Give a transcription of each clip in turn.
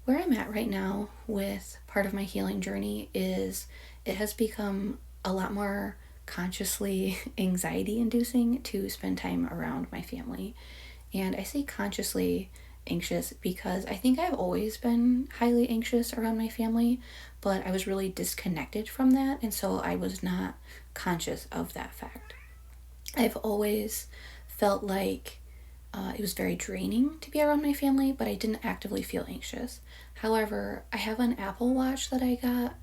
Where I'm at right now with part of my healing journey is it has become a lot more consciously anxiety inducing to spend time around my family. And I say consciously anxious because I think I've always been highly anxious around my family, but I was really disconnected from that, and so I was not conscious of that fact. I've always felt like it was very draining to be around my family, but I didn't actively feel anxious. However, I have an Apple Watch that I got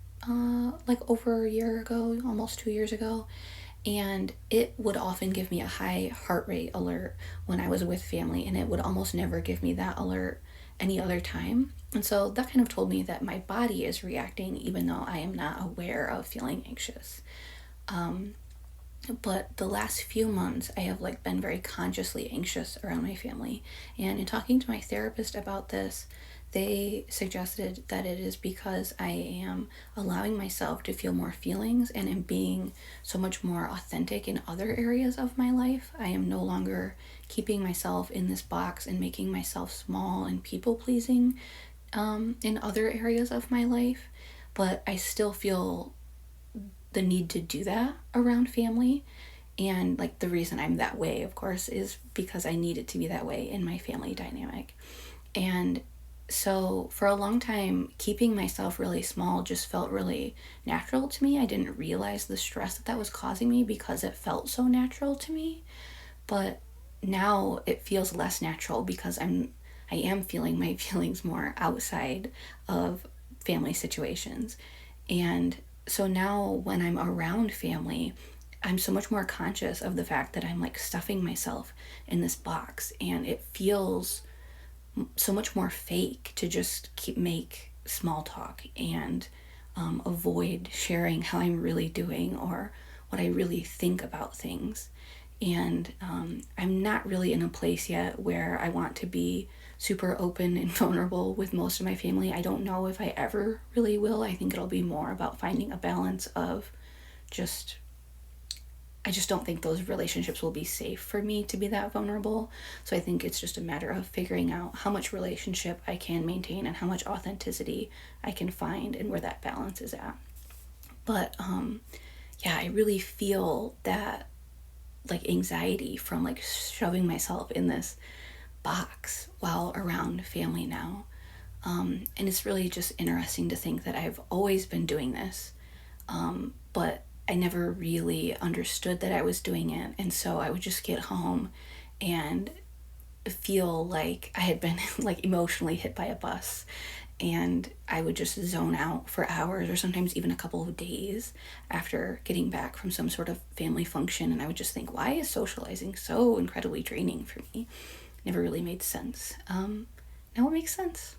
like over a year ago, almost 2 years ago, and it would often give me a high heart rate alert when I was with family, and it would almost never give me that alert any other time. And so that kind of told me that my body is reacting even though I am not aware of feeling anxious. Um, but the last few months I have like been very consciously anxious around my family, and in talking to my therapist about this, they suggested that it is because I am allowing myself to feel more feelings and am being so much more authentic in other areas of my life. I am no longer keeping myself in this box and making myself small and people pleasing in other areas of my life, but I still feel the need to do that around family. And like the reason I'm that way, of course, is because I need it to be that way in my family dynamic. And so for a long time, keeping myself really small just felt really natural to me. I didn't realize the stress that that was causing me because it felt so natural to me. But now it feels less natural because I am feeling my feelings more outside of family situations. And so now when I'm around family, I'm so much more conscious of the fact that I'm like stuffing myself in this box, and it feels so much more fake to just keep make small talk and avoid sharing how I'm really doing or what I really think about things. And I'm not really in a place yet where I want to be super open and vulnerable with most of my family. I don't know if I ever really will. I think it'll be more about finding a balance of just I just don't think those relationships will be safe for me to be that vulnerable. So I think it's just a matter of figuring out how much relationship I can maintain and how much authenticity I can find and where that balance is at. But yeah, I really feel that like anxiety from like shoving myself in this box while around family now. And it's really just interesting to think that I've always been doing this, but I never really understood that I was doing it. And so I would just get home and feel like I had been like emotionally hit by a bus. And I would just zone out for hours or sometimes even a couple of days after getting back from some sort of family function. And I would just think, why is socializing so incredibly draining for me? Never really made sense. Now it makes sense.